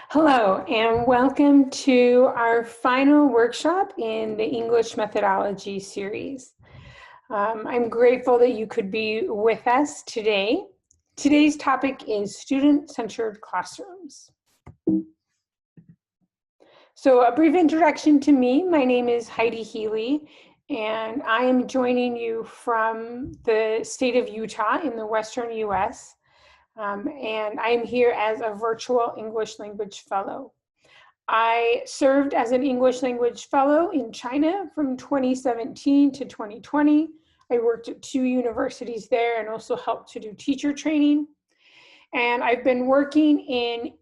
Hello, and welcome to our final workshop in the English methodology series. I'm grateful that you could be with us today. Today's topic is student-centered classrooms. So a brief introduction to me. My name is Heidi Healy, and I am joining you from the state of Utah in the Western US. And I'm here as a virtual English language fellow. I served as an English language fellow in China from 2017 to 2020. I worked at 2 universities there and also helped to do teacher training. And I've been working in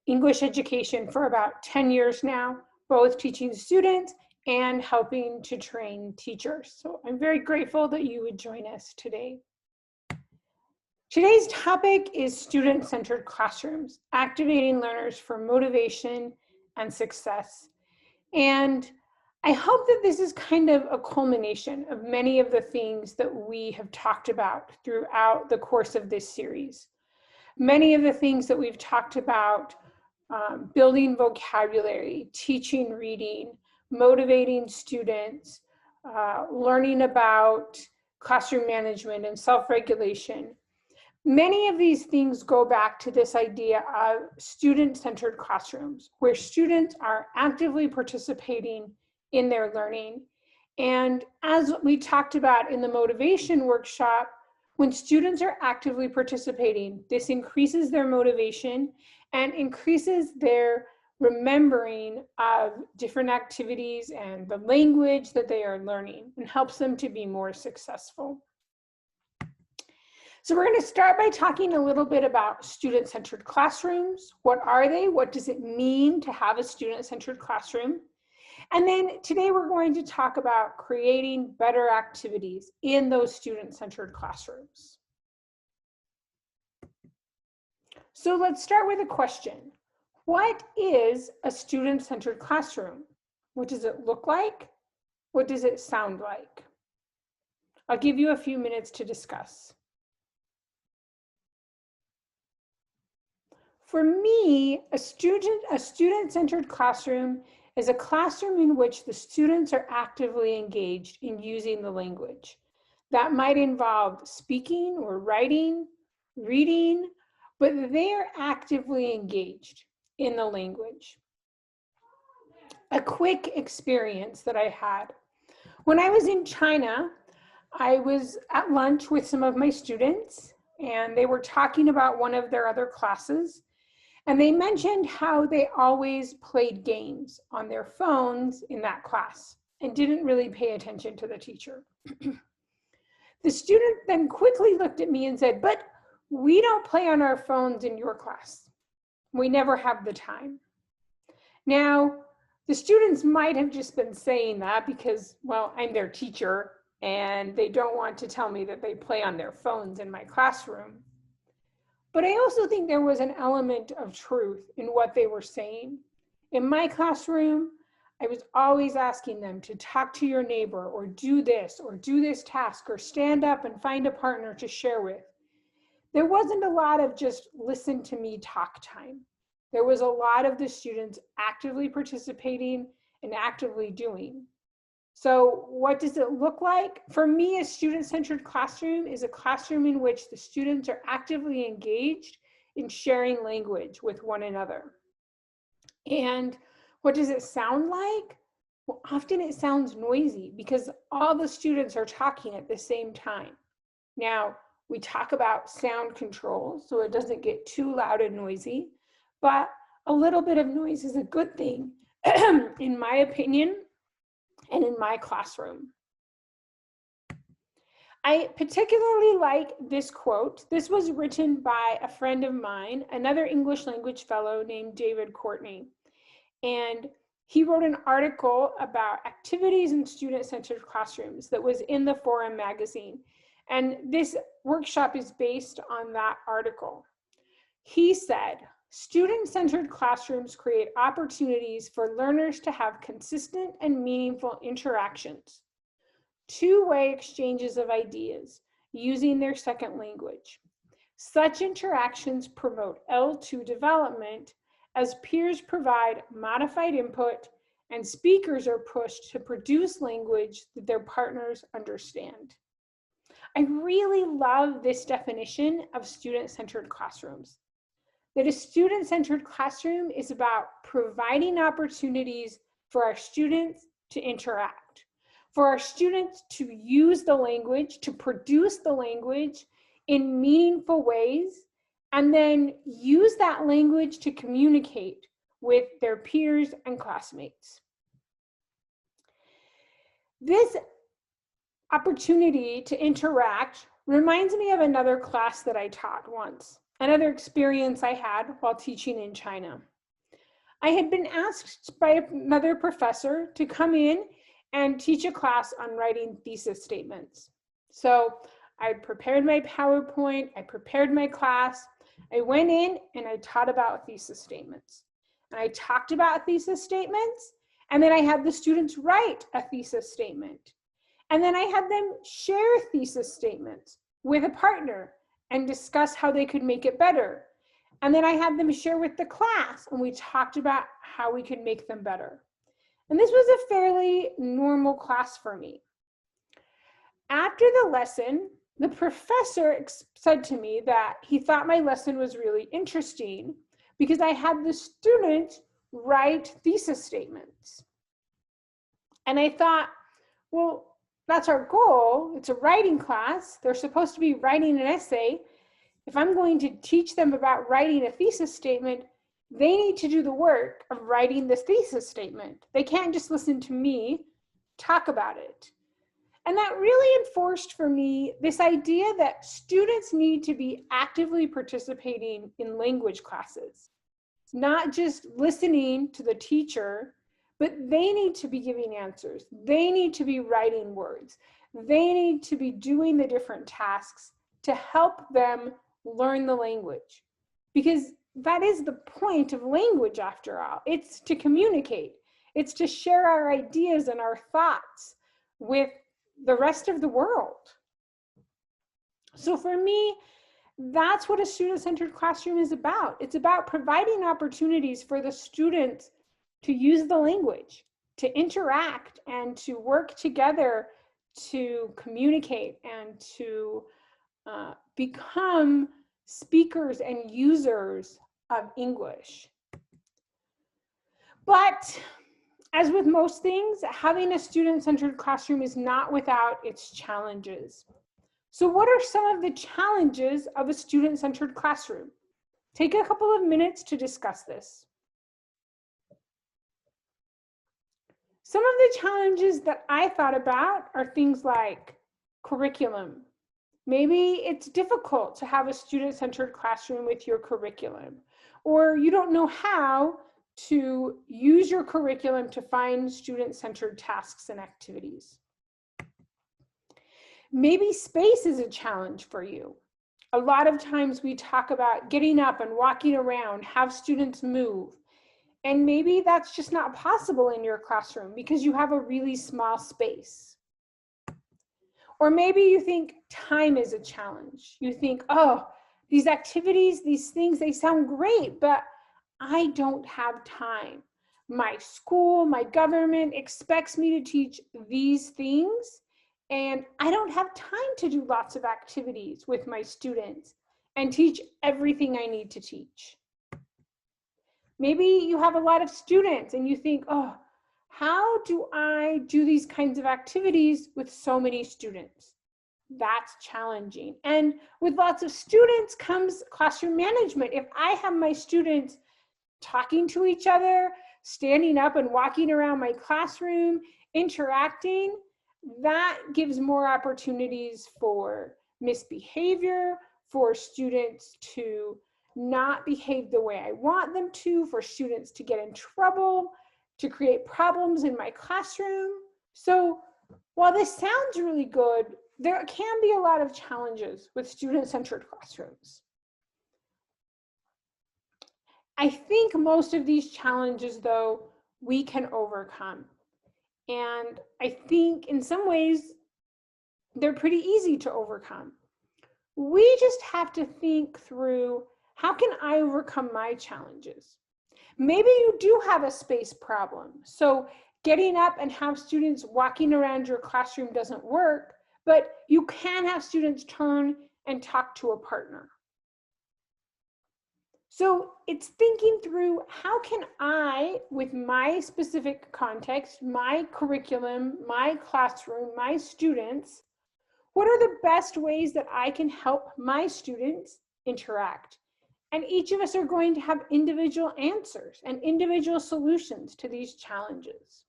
English education for about 10 years now, both teaching students and helping to train teachers. So I'm very grateful that you would join us today. Today's topic is student-centered classrooms, activating learners for motivation and success. And I hope that this is kind of a culmination of many of the things that we have talked about throughout the course of this series. Many of the things that we've talked about, building vocabulary, teaching reading, motivating students, learning about classroom management and self-regulation. Many of these things go back to this idea of student-centered classrooms, where students are actively participating in their learning. And as we talked about in the motivation workshop, when students are actively participating, this increases their motivation and increases their remembering of different activities and the language that they are learning, and helps them to be more successful. So we're going to start by talking a little bit about student-centered classrooms. What are they? What does it mean to have a student-centered classroom? And then today we're going to talk about creating better activities in those student-centered classrooms. So let's start with a question. What is a student-centered classroom? What does it look like? What does it sound like? I'll give you a few minutes to discuss. For me, a student-centered classroom is a classroom in which the students are actively engaged in using the language. That might involve speaking or writing, reading, but they are actively engaged in the language. A quick experience that I had. When I was in China, I was at lunch with some of my students, and they were talking about one of their other classes. And they mentioned how they always played games on their phones in that class and didn't really pay attention to the teacher. The student then quickly looked at me and said, "But we don't play on our phones in your class. We never have the time." Now, the students might have just been saying that because, well, I'm their teacher and they don't want to tell me that they play on their phones in my classroom. But I also think there was an element of truth in what they were saying. In my classroom, I was always asking them to talk to your neighbor or do this task, or stand up and find a partner to share with. There wasn't a lot of just listen to me talk time. There was a lot of the students actively participating and actively doing. So what does it look like? For me, a student-centered classroom is a classroom in which the students are actively engaged in sharing language with one another. And what does it sound like? Well, often it sounds noisy because all the students are talking at the same time. Now, we talk about sound control so it doesn't get too loud and noisy, but a little bit of noise is a good thing, in my opinion, and in my classroom. I particularly like this quote. This was written by a friend of mine, another English language fellow named David Courtney. And he wrote an article about activities in student-centered classrooms that was in the Forum magazine. And this workshop is based on that article. He said, "Student-centered classrooms create opportunities for learners to have consistent and meaningful interactions, two-way exchanges of ideas using their second language. Such interactions promote L2 development as peers provide modified input and speakers are pushed to produce language that their partners understand. I really love this definition of student-centered classrooms. That a student-centered classroom is about providing opportunities for our students to interact, for our students to use the language, to produce the language in meaningful ways, and then use that language to communicate with their peers and classmates. This opportunity to interact reminds me of another class that I taught once, another experience I had while teaching in China. I had been asked by another professor to come in and teach a class on writing thesis statements. So I prepared my PowerPoint, I prepared my class, I went in and I taught about thesis statements. And I talked about thesis statements, and then I had the students write a thesis statement. And then I had them share thesis statements with a partner and discuss how they could make it better. And then I had them share with the class, and we talked about how we could make them better. And this was a fairly normal class for me. After the lesson, the professor said to me that he thought my lesson was really interesting because I had the students write thesis statements. And I thought, well, that's our goal. It's a writing class. They're supposed to be writing an essay. If I'm going to teach them about writing a thesis statement, they need to do the work of writing this thesis statement. They can't just listen to me talk about it. And that really enforced for me this idea that students need to be actively participating in language classes, not just listening to the teacher, but they need to be giving answers. They need to be writing words. They need to be doing the different tasks to help them learn the language. Because that is the point of language after all. It's to communicate. It's to share our ideas and our thoughts with the rest of the world. So for me, that's what a student-centered classroom is about. It's about providing opportunities for the students to use the language, to interact, and to work together to communicate and to become speakers and users of English. But as with most things, having a student-centered classroom is not without its challenges. So what are some of the challenges of a student-centered classroom? Take a couple of minutes to discuss this. Some of the challenges that I thought about are things like curriculum. Maybe it's difficult to have a student-centered classroom with your curriculum, or you don't know how to use your curriculum to find student-centered tasks and activities. Maybe space is a challenge for you. A lot of times we talk about getting up and walking around, have students move. And maybe that's just not possible in your classroom because you have a really small space. Or maybe you think time is a challenge. You think, oh, these activities, these things, they sound great, but I don't have time. My school, my government expects me to teach these things, and I don't have time to do lots of activities with my students and teach everything I need to teach. Maybe you have a lot of students and you think, oh, how do I do these kinds of activities with so many students? That's challenging. And with lots of students comes classroom management. If I have my students talking to each other, standing up and walking around my classroom, interacting, that gives more opportunities for misbehavior, for students to not behave the way I want them to, for students to get in trouble, to create problems in my classroom. So while this sounds really good, there can be a lot of challenges with student-centered classrooms. I think most of these challenges, though, we can overcome. And I think in some ways, they're pretty easy to overcome. We just have to think through, how can I overcome my challenges? Maybe you do have a space problem. So getting up and have students walking around your classroom doesn't work, but you can have students turn and talk to a partner. So it's thinking through, how can I, with my specific context, my curriculum, my classroom, my students, what are the best ways that I can help my students interact? And each of us are going to have individual answers and individual solutions to these challenges.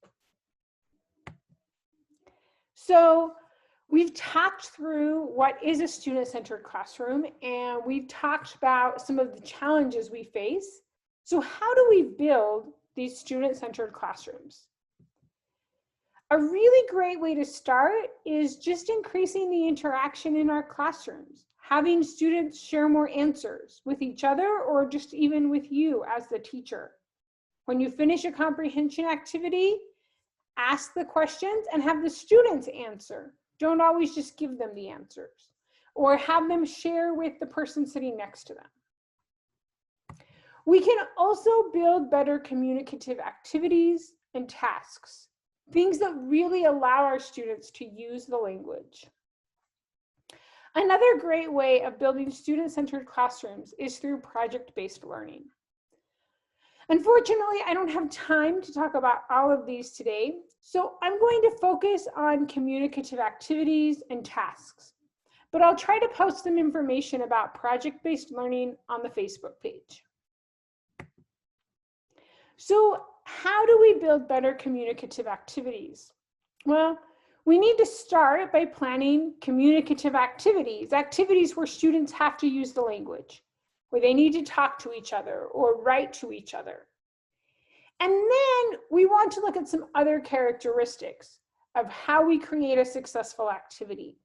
So we've talked through what is a student-centered classroom, and we've talked about some of the challenges we face. So how do we build these student-centered classrooms? A really great way to start is just increasing the interaction in our classrooms, having students share more answers with each other or just even with you as the teacher. When you finish a comprehension activity, ask the questions and have the students answer. Don't always just give them the answers, or have them share with the person sitting next to them. We can also build better communicative activities and tasks, things that really allow our students to use the language. Another great way of building student-centered classrooms is through project-based learning. Unfortunately, I don't have time to talk about all of these today, so I'm going to focus on communicative activities and tasks, but I'll try to post some information about project-based learning on the Facebook page. So how do we build better communicative activities? Well, we need to start by planning communicative activities, activities where students have to use the language, where they need to talk to each other or write to each other. And then we want to look at some other characteristics of how we create a successful activity.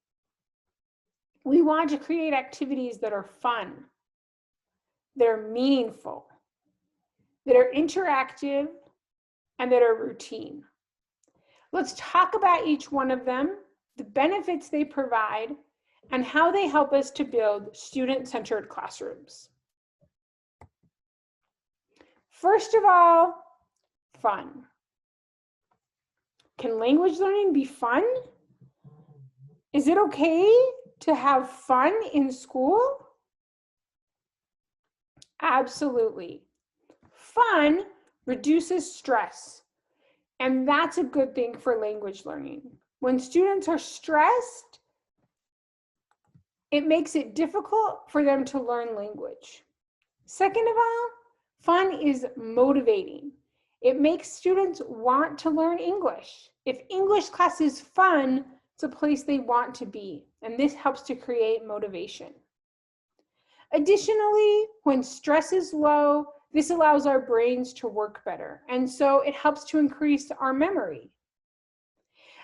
We want to create activities that are fun, that are meaningful, that are interactive, and that are routine. Let's talk about each one of them, the benefits they provide, and how they help us to build student-centered classrooms. First of all, fun. Can language learning be fun? Is it okay to have fun in school? Absolutely. Fun reduces stress, and that's a good thing for language learning. When students are stressed, it makes it difficult for them to learn language. Second of all, fun is motivating. It makes students want to learn English. If English class is fun, it's a place they want to be, and this helps to create motivation. Additionally, when stress is low, this allows our brains to work better, and so it helps to increase our memory.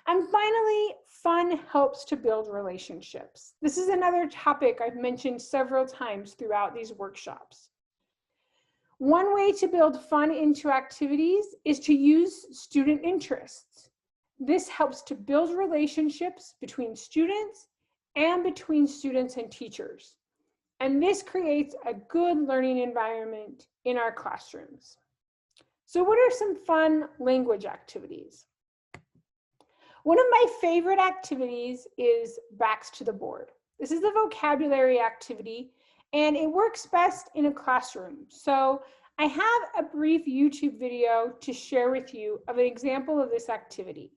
And finally, fun helps to build relationships. This is another topic I've mentioned several times throughout these workshops. One way to build fun into activities is to use student interests. This helps to build relationships between students and between students and teachers. And this creates a good learning environment in our classrooms. So what are some fun language activities? One of my favorite activities is Backs to the Board. This is a vocabulary activity, and it works best in a classroom. So I have a brief YouTube video to share with you of an example of this activity.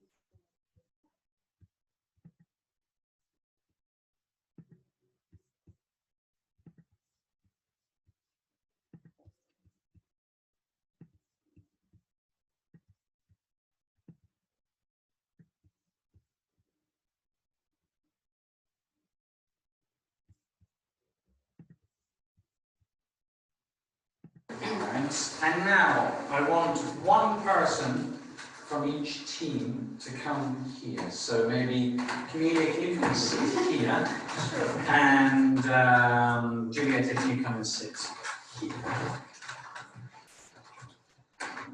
And now I want one person from each team to come here. So maybe Communicative, you can sit here, and Juliet, if you come and sit here.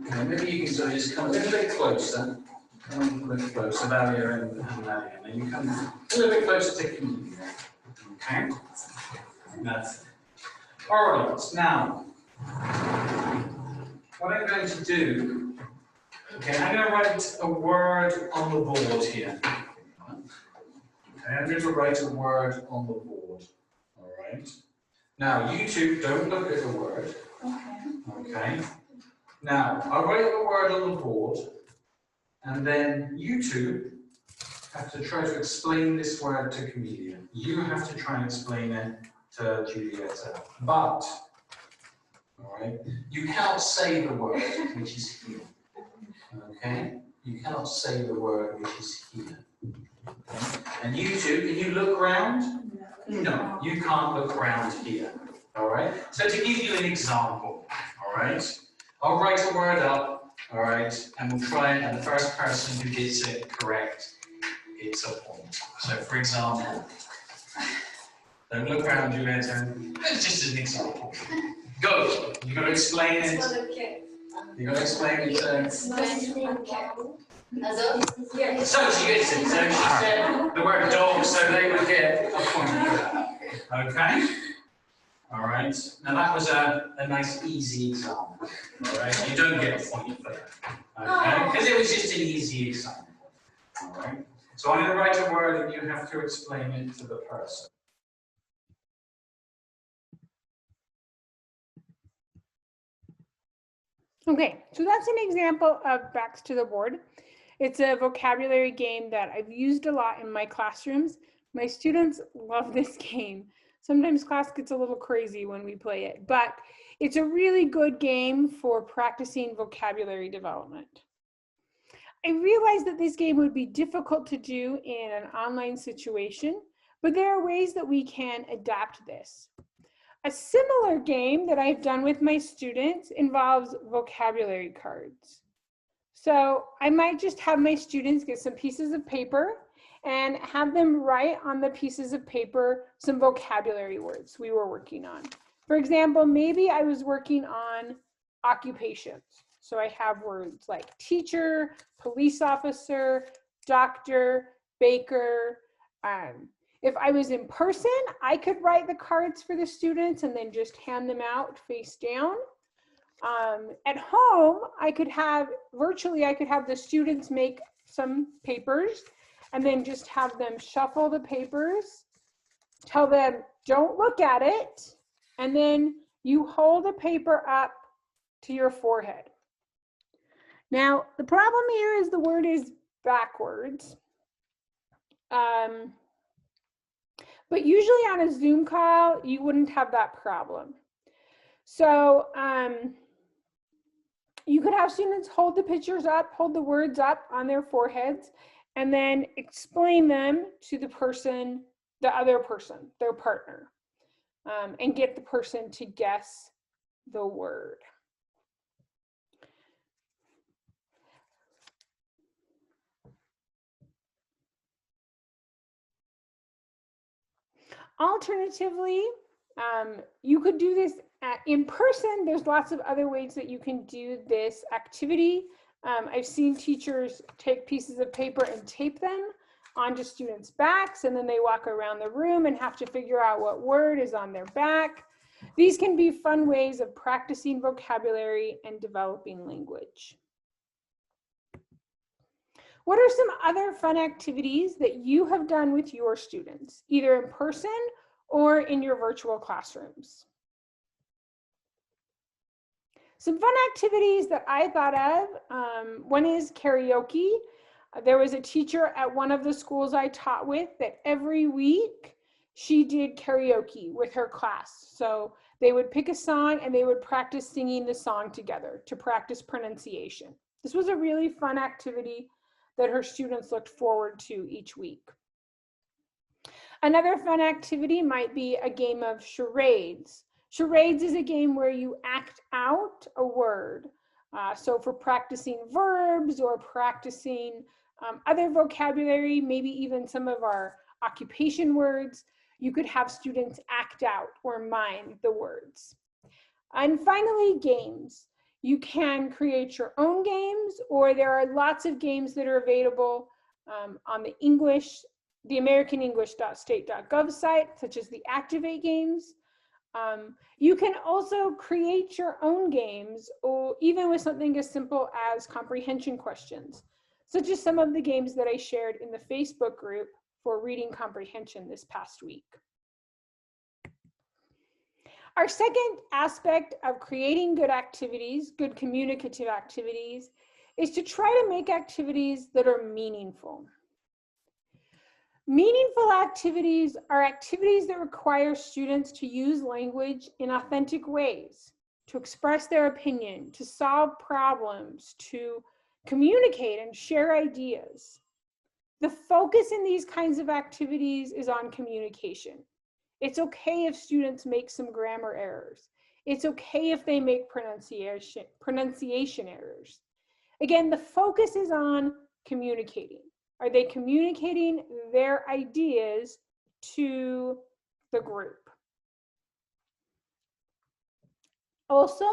Okay, maybe you can sort of just come a little bit closer. Come a little bit closer, Valia and Valia. And then you come a little bit closer to Communicative. Okay? That's it. All right, now. what I'm going to do, okay, I'm going to write a word on the board here. Okay, I'm going to write a word on the board. All right. Now, you two don't look at the word. Okay. Now, I'll write the word on the board, and then you two have to try to explain this word to Camelia. You have to try and explain it to Julieta. But, all right, you cannot say the word which is here. Okay? You cannot say the word which is here. Okay? And you two, can you look round? No, you can't look round here. All right? So to give you an example, all right, I'll write a word up, all right, and we'll try it, and the first person who gets it correct, it's a point. So for example, don't look around, Julieta. It's just an example. Go. You've got to explain it. You've got to explain it. So she gets it. So she said the word dog, so they would get a point for that. Okay? All right. Now that was a nice, easy example. All right. You don't get a point for that. Okay? Because it was just an easy example. All right. So I'm going to write a word and you have to explain it to the person. Okay, so that's an example of Backs to the Board. It's a vocabulary game that I've used a lot in my classrooms. My students love this game. Sometimes class gets a little crazy when we play it, but it's a really good game for practicing vocabulary development. I realized that this game would be difficult to do in an online situation, but there are ways that we can adapt this. A similar game that I've done with my students involves vocabulary cards. So I might just have my students get some pieces of paper and have them write on the pieces of paper some vocabulary words we were working on. For example, maybe I was working on occupations. So I have words like teacher, police officer, doctor, baker. If I was in person, I could write the cards for the students and then just hand them out face down. At home, I could have the students make some papers and then just have them shuffle the papers, tell them, don't look at it, and then you hold the paper up to your forehead. Now, the problem here is the word is backwards. But usually on a Zoom call, you wouldn't have that problem. So you could have students hold the pictures up, hold the words up on their foreheads, and then explain them to the person, the other person, their partner, and get the person to guess the word. Alternatively, you could do this in person. There's lots of other ways that you can do this activity. I've seen teachers take pieces of paper and tape them onto students' backs, and then they walk around the room and have to figure out what word is on their back. These can be fun ways of practicing vocabulary and developing language. What are some other fun activities that you have done with your students, either in person or in your virtual classrooms? Some fun activities that I thought of, one is karaoke. There was a teacher at one of the schools I taught with that every week she did karaoke with her class. So they would pick a song and they would practice singing the song together to practice pronunciation. This was a really fun activity that her students looked forward to each week. Another fun activity might be a game of charades. Charades is a game where you act out a word. So for practicing verbs or practicing other vocabulary, maybe even some of our occupation words, you could have students act out or mime the words. And finally, games. You can create your own games, or there are lots of games that are available on the American English.state.gov site, such as the Activate games. You can also create your own games, or even with something as simple as comprehension questions, such as some of the games that I shared in the Facebook group for reading comprehension this past week. Our second aspect of creating good activities, good communicative activities, is to try to make activities that are meaningful. Meaningful activities are activities that require students to use language in authentic ways, to express their opinion, to solve problems, to communicate and share ideas. The focus in these kinds of activities is on communication. It's okay if students make some grammar errors. It's okay if they make pronunciation errors. Again, the focus is on communicating. Are they communicating their ideas to the group? Also,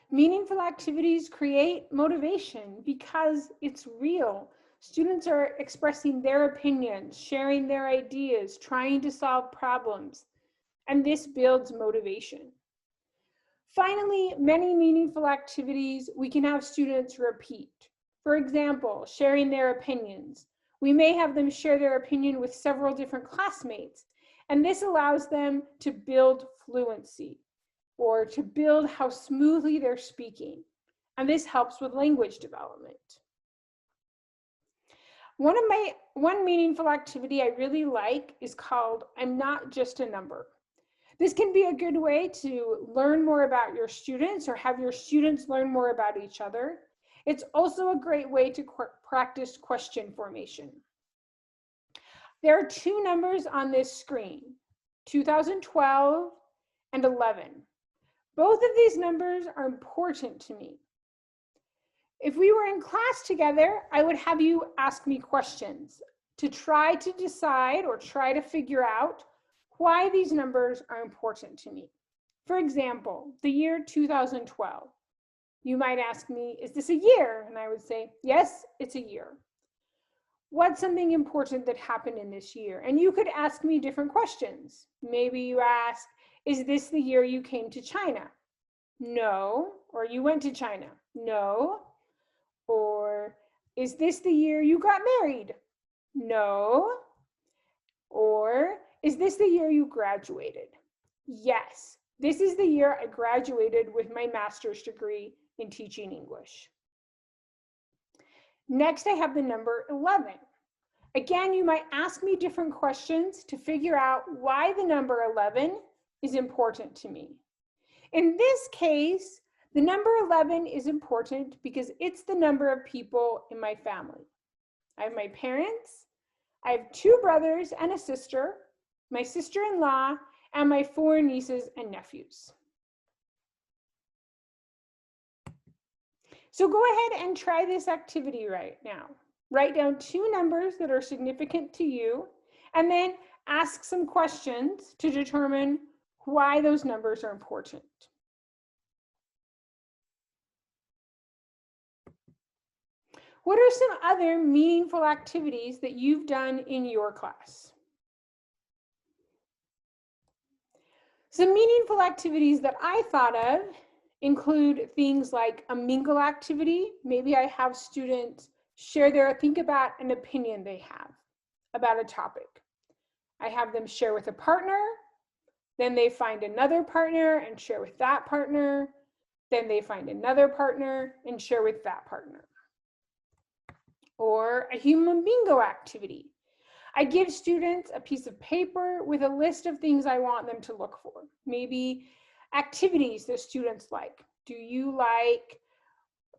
meaningful activities create motivation because it's real. Students are expressing their opinions, sharing their ideas, trying to solve problems, and this builds motivation. Finally, many meaningful activities we can have students repeat. For example, sharing their opinions. We may have them share their opinion with several different classmates, and this allows them to build fluency or to build how smoothly they're speaking. And this helps with language development. One meaningful activity I really like is called I'm Not Just a Number. This can be a good way to learn more about your students or have your students learn more about each other. It's also a great way to practice question formation. There are two numbers on this screen, 2012 and 11. Both of these numbers are important to me. If we were in class together, I would have you ask me questions to try to decide or try to figure out why these numbers are important to me. For example, the year 2012. You might ask me, is this a year? And I would say, yes, it's a year. What's something important that happened in this year? And you could ask me different questions. Maybe you ask, is this the year you came to China? No. Or you went to China? No. Or is this the year you got married? No. Or is this the year you graduated? Yes, this is the year I graduated with my master's degree in teaching English. Next, I have the number 11. Again, you might ask me different questions to figure out why the number 11 is important to me. In this case, the number 11 is important because it's the number of people in my family. I have my parents, I have 2 brothers and a sister, my sister-in-law, and my 4 nieces and nephews. So go ahead and try this activity right now. Write down 2 numbers that are significant to you, and then ask some questions to determine why those numbers are important. What are some other meaningful activities that you've done in your class? Some meaningful activities that I thought of include things like a mingle activity. Maybe I have students think about an opinion they have about a topic. I have them share with a partner, then they find another partner and share with that partner, then they find another partner and share with that partner. Or a human bingo activity. I give students a piece of paper with a list of things I want them to look for. Maybe activities that students like. Do you like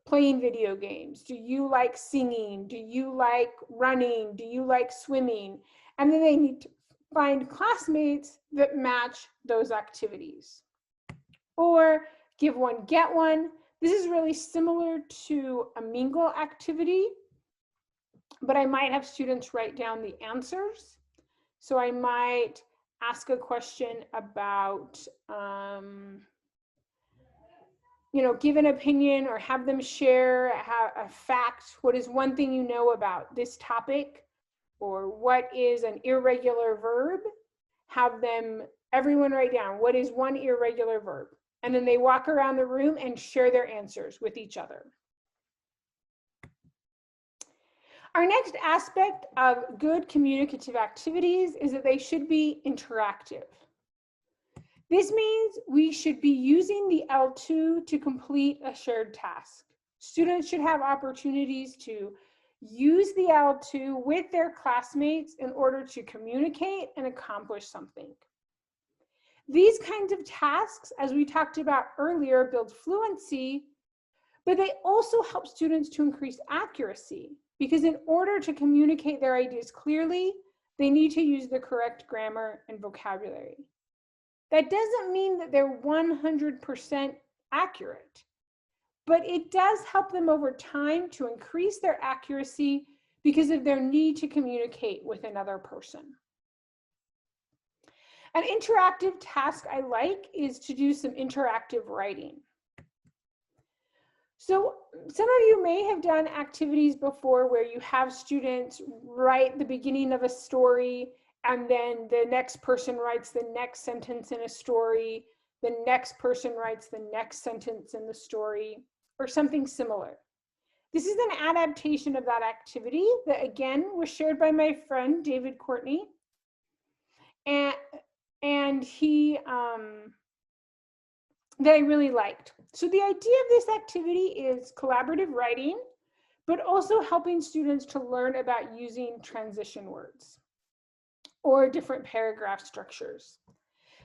playing video games? Do you like singing? Do you like running? Do you like swimming? And then they need to find classmates that match those activities. Or give one, get one. This is really similar to a mingle activity, but I might have students write down the answers. So I might ask a question about, give an opinion or have them share a fact. What is one thing you know about this topic? Or what is an irregular verb? Have them Everyone write down, what is one irregular verb? And then they walk around the room and share their answers with each other. Our next aspect of good communicative activities is that they should be interactive. This means we should be using the L2 to complete a shared task. Students should have opportunities to use the L2 with their classmates in order to communicate and accomplish something. These kinds of tasks, as we talked about earlier, build fluency, but they also help students to increase accuracy, because in order to communicate their ideas clearly, they need to use the correct grammar and vocabulary. That doesn't mean that they're 100% accurate, but it does help them over time to increase their accuracy because of their need to communicate with another person. An interactive task I like is to do some interactive writing. So some of you may have done activities before where you have students write the beginning of a story, and then the next person writes the next sentence in a story, the next person writes the next sentence in the story, or something similar. This is an adaptation of that activity that, again, was shared by my friend David Courtney. And he, that I really liked. So the idea of this activity is collaborative writing, but also helping students to learn about using transition words or different paragraph structures.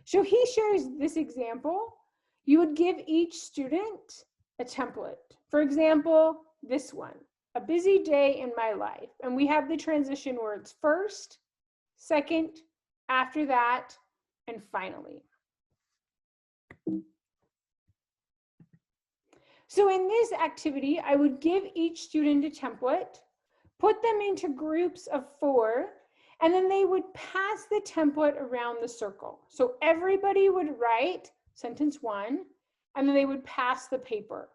So he shares this example. You would give each student a template. For example, this one, a busy day in my life. And we have the transition words first, second, after that, and finally. So in this activity, I would give each student a template, put them into groups of 4, and then they would pass the template around the circle. So everybody would write sentence 1, and then they would pass the paper.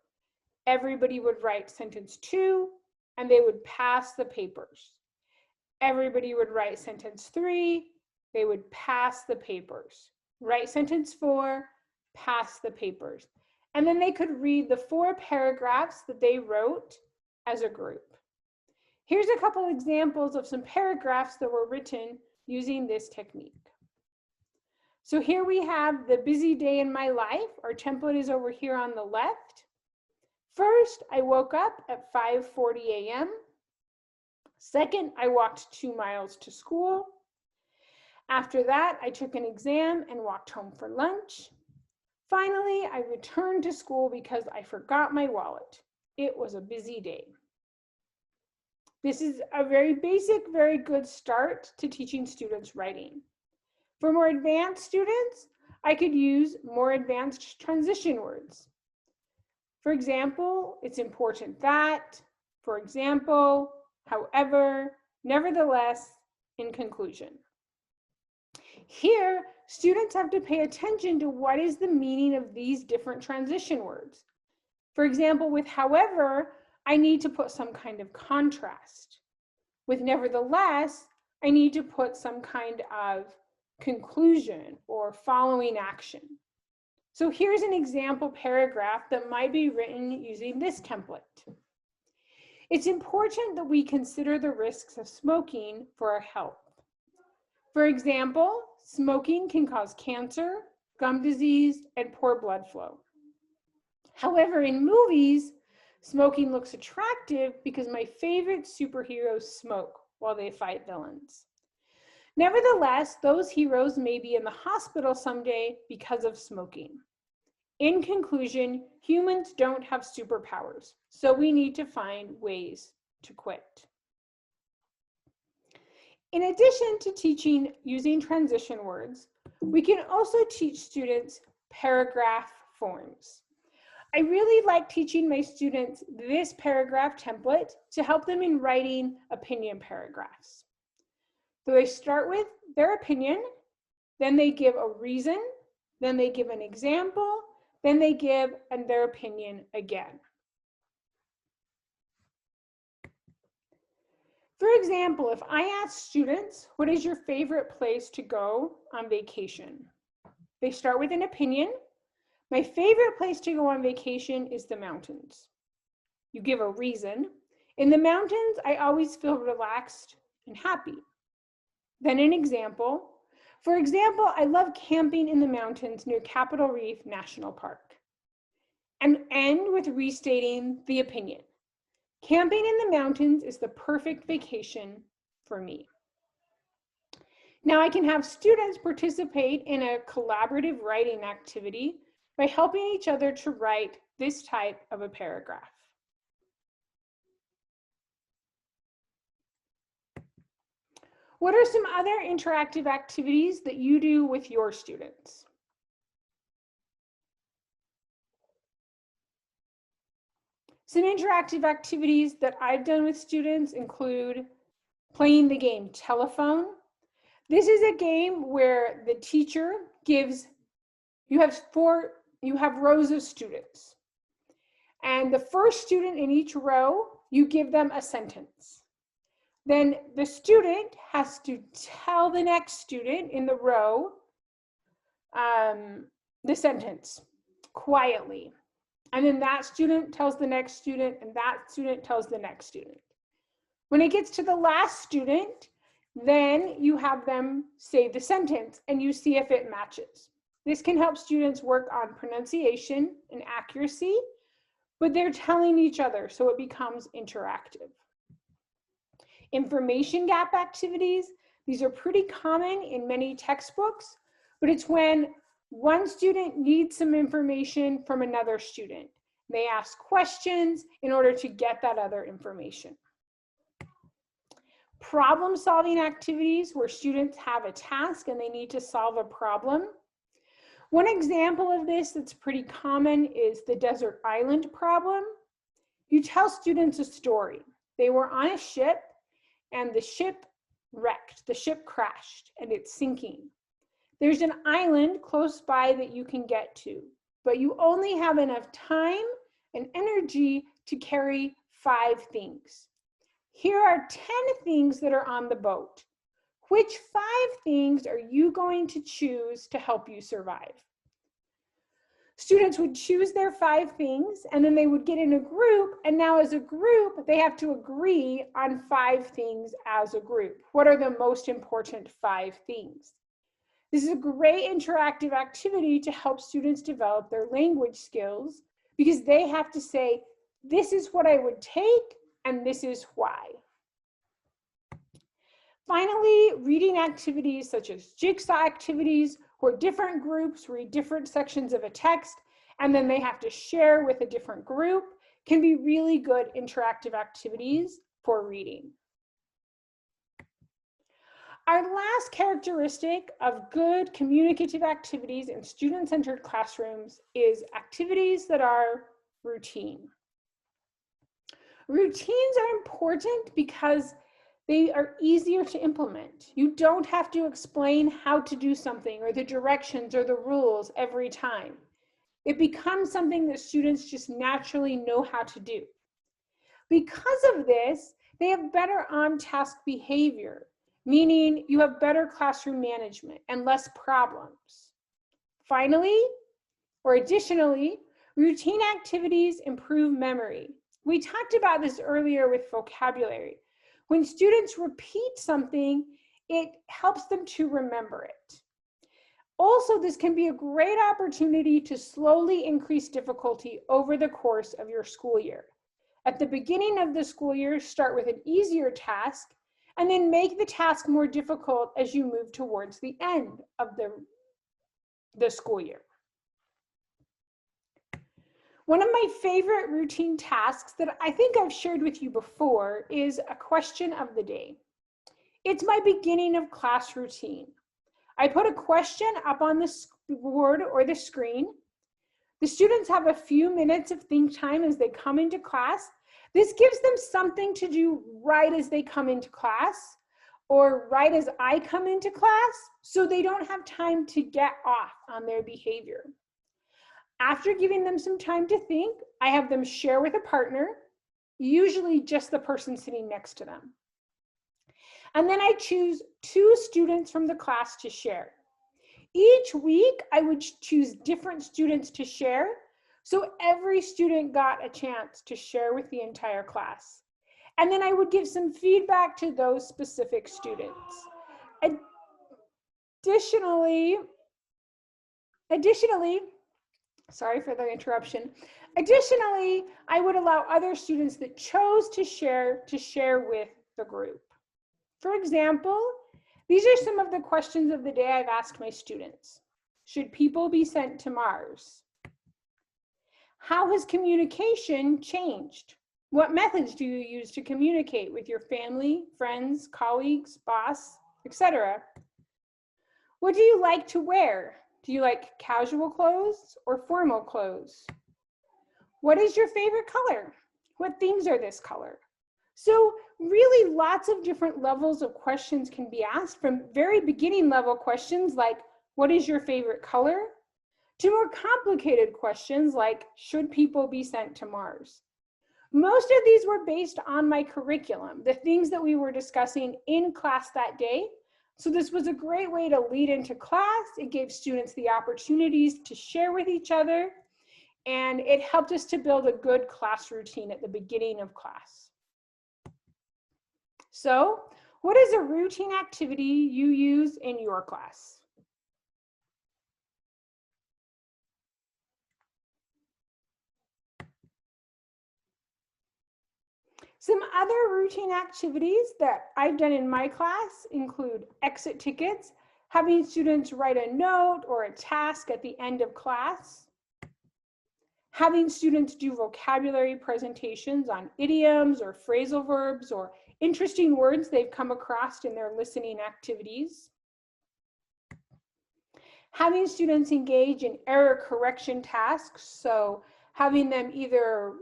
Everybody would write sentence 2, and they would pass the papers. Everybody would write sentence 3, they would pass the papers. Write sentence 4, pass the papers. And then they could read the 4 paragraphs that they wrote as a group. Here's a couple examples of some paragraphs that were written using this technique. So here we have the busy day in my life. Our template is over here on the left. First, I woke up at 5:40 a.m. Second, I walked 2 miles to school. After that, I took an exam and walked home for lunch. Finally, I returned to school because I forgot my wallet. It was a busy day. This is a very basic, very good start to teaching students writing. For more advanced students, I could use more advanced transition words. For example, it's important that, for example, however, nevertheless, in conclusion. Here, students have to pay attention to what is the meaning of these different transition words. For example, with however, I need to put some kind of contrast. With nevertheless, I need to put some kind of conclusion or following action. So here's an example paragraph that might be written using this template. It's important that we consider the risks of smoking for our health. For example, smoking can cause cancer, gum disease, and poor blood flow. However, in movies, smoking looks attractive because my favorite superheroes smoke while they fight villains. Nevertheless, those heroes may be in the hospital someday because of smoking. In conclusion, humans don't have superpowers, so we need to find ways to quit. In addition to teaching using transition words, we can also teach students paragraph forms. I really like teaching my students this paragraph template to help them in writing opinion paragraphs. So they start with their opinion, then they give a reason, then they give an example, then they give their opinion again. For example, if I ask students, what is your favorite place to go on vacation? They start with an opinion. My favorite place to go on vacation is the mountains. You give a reason. In the mountains, I always feel relaxed and happy. Then an example. For example, I love camping in the mountains near Capitol Reef National Park. And end with restating the opinion. Camping in the mountains is the perfect vacation for me. Now I can have students participate in a collaborative writing activity by helping each other to write this type of a paragraph. What are some other interactive activities that you do with your students? Some interactive activities that I've done with students include playing the game Telephone. This is a game where the teacher gives, you have rows of students. And the first student in each row, you give them a sentence. Then the student has to tell the next student in the row the sentence quietly. And then that student tells the next student, and that student tells the next student. When it gets to the last student, then you have them say the sentence and you see if it matches. This can help students work on pronunciation and accuracy, but they're telling each other, so it becomes interactive. Information gap activities, these are pretty common in many textbooks, but it's when one student needs some information from another student. They ask questions in order to get that other information. Problem-solving activities where students have a task and they need to solve a problem. One example of this that's pretty common is the desert island problem. You tell students a story. They were on a ship and the ship wrecked, the ship crashed and it's sinking. There's an island close by that you can get to, but you only have enough time and energy to carry 5 things. Here are 10 things that are on the boat. Which 5 things are you going to choose to help you survive? Students would choose their 5 things and then they would get in a group, and now as a group, they have to agree on 5 things as a group. What are the most important 5 things? This is a great interactive activity to help students develop their language skills because they have to say, this is what I would take and this is why. Finally, reading activities such as jigsaw activities, where different groups read different sections of a text and then they have to share with a different group, can be really good interactive activities for reading. Our last characteristic of good communicative activities in student-centered classrooms is activities that are routine. Routines are important because they are easier to implement. You don't have to explain how to do something or the directions or the rules every time. It becomes something that students just naturally know how to do. Because of this, they have better on-task behavior, meaning you have better classroom management and less problems. Finally, or additionally, routine activities improve memory. We talked about this earlier with vocabulary. When students repeat something, it helps them to remember it. Also, this can be a great opportunity to slowly increase difficulty over the course of your school year. At the beginning of the school year, start with an easier task, and then make the task more difficult as you move towards the end of the school year. One of my favorite routine tasks that I think I've shared with you before is a question of the day. It's my beginning of class routine. I put a question up on the board or the screen. The students have a few minutes of think time as they come into class. This gives them something to do right as they come into class or right as I come into class, so they don't have time to get off on their behavior. After giving them some time to think, I have them share with a partner, usually just the person sitting next to them. And then I choose 2 students from the class to share. Each week, I would choose different students to share, so every student got a chance to share with the entire class. And then I would give some feedback to those specific students. Additionally, sorry for the interruption. Additionally, I would allow other students that chose to share with the group. For example, these are some of the questions of the day I've asked my students. Should people be sent to Mars? How has communication changed? What methods do you use to communicate with your family, friends, colleagues, boss, etc.? What do you like to wear? Do you like casual clothes or formal clothes? What is your favorite color? What things are this color? So really lots of different levels of questions can be asked, from very beginning level questions like, what is your favorite color? To more complicated questions like, should people be sent to Mars? Most of these were based on my curriculum, the things that we were discussing in class that day. So this was a great way to lead into class. It gave students the opportunities to share with each other, and it helped us to build a good class routine at the beginning of class. So, what is a routine activity you use in your class? Some other routine activities that I've done in my class include exit tickets, having students write a note or a task at the end of class, having students do vocabulary presentations on idioms or phrasal verbs or interesting words they've come across in their listening activities, having students engage in error correction tasks, so having them either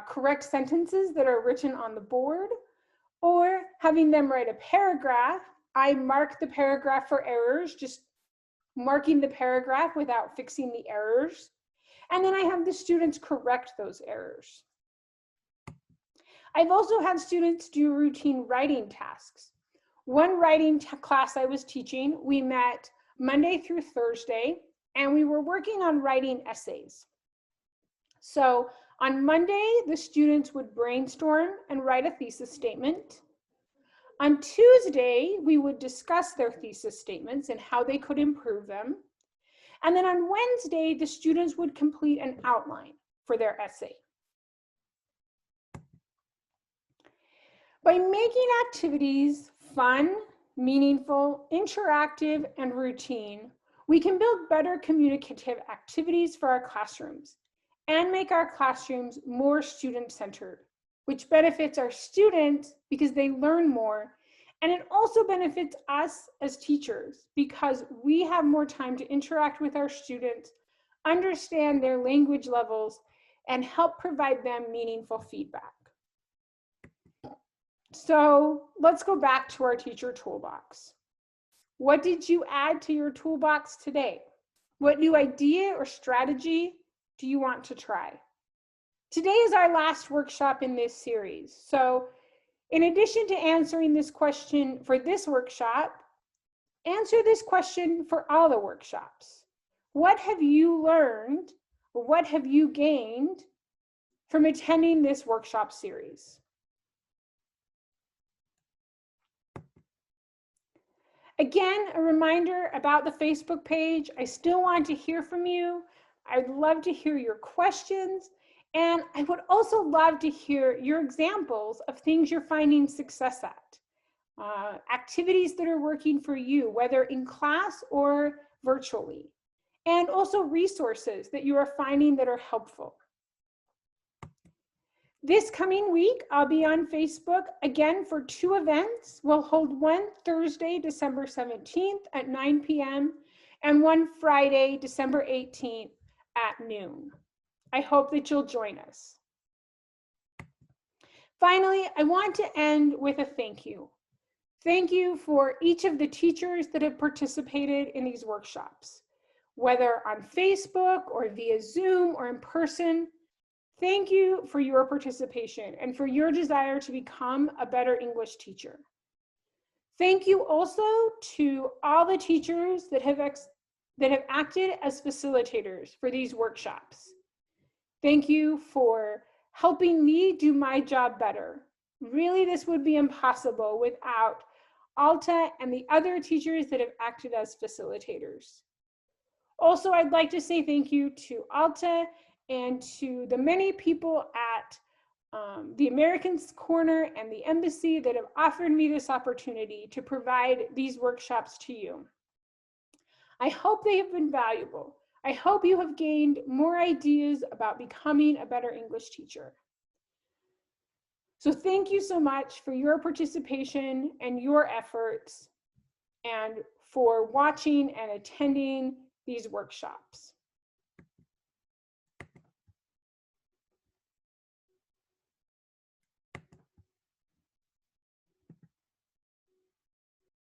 correct sentences that are written on the board, or having them write a paragraph. I mark the paragraph for errors, just marking the paragraph without fixing the errors. And then I have the students correct those errors. I've also had students do routine writing tasks. One writing class I was teaching, we met Monday through Thursday, and we were working on writing essays. So on Monday, the students would brainstorm and write a thesis statement. On Tuesday, we would discuss their thesis statements and how they could improve them. And then on Wednesday, the students would complete an outline for their essay. By making activities fun, meaningful, interactive, and routine, we can build better communicative activities for our classrooms and make our classrooms more student-centered, which benefits our students because they learn more. And it also benefits us as teachers because we have more time to interact with our students, understand their language levels, and help provide them meaningful feedback. So let's go back to our teacher toolbox. What did you add to your toolbox today? What new idea or strategy do you want to try? Today is our last workshop in this series. So in addition to answering this question for this workshop, answer this question for all the workshops. What have you learned, or what have you gained from attending this workshop series? Again, a reminder about the Facebook page. I still want to hear from you. I'd love to hear your questions. And I would also love to hear your examples of things you're finding success at. Activities that are working for you, whether in class or virtually. And also resources that you are finding that are helpful. This coming week, I'll be on Facebook again for 2 events. We'll hold one Thursday, December 17th at 9 p.m. and one Friday, December 18th at noon. I hope that you'll join us. Finally, I want to end with a thank you. Thank you for each of the teachers that have participated in these workshops, whether on Facebook or via Zoom or in person. Thank you for your participation and for your desire to become a better English teacher. Thank you also to all the teachers that have that have acted as facilitators for these workshops. Thank you for helping me do my job better. Really, this would be impossible without Alta and the other teachers that have acted as facilitators. Also, I'd like to say thank you to Alta and to the many people at the Americans Corner and the Embassy that have offered me this opportunity to provide these workshops to you. I hope they have been valuable. I hope you have gained more ideas about becoming a better English teacher. So thank you so much for your participation and your efforts and for watching and attending these workshops.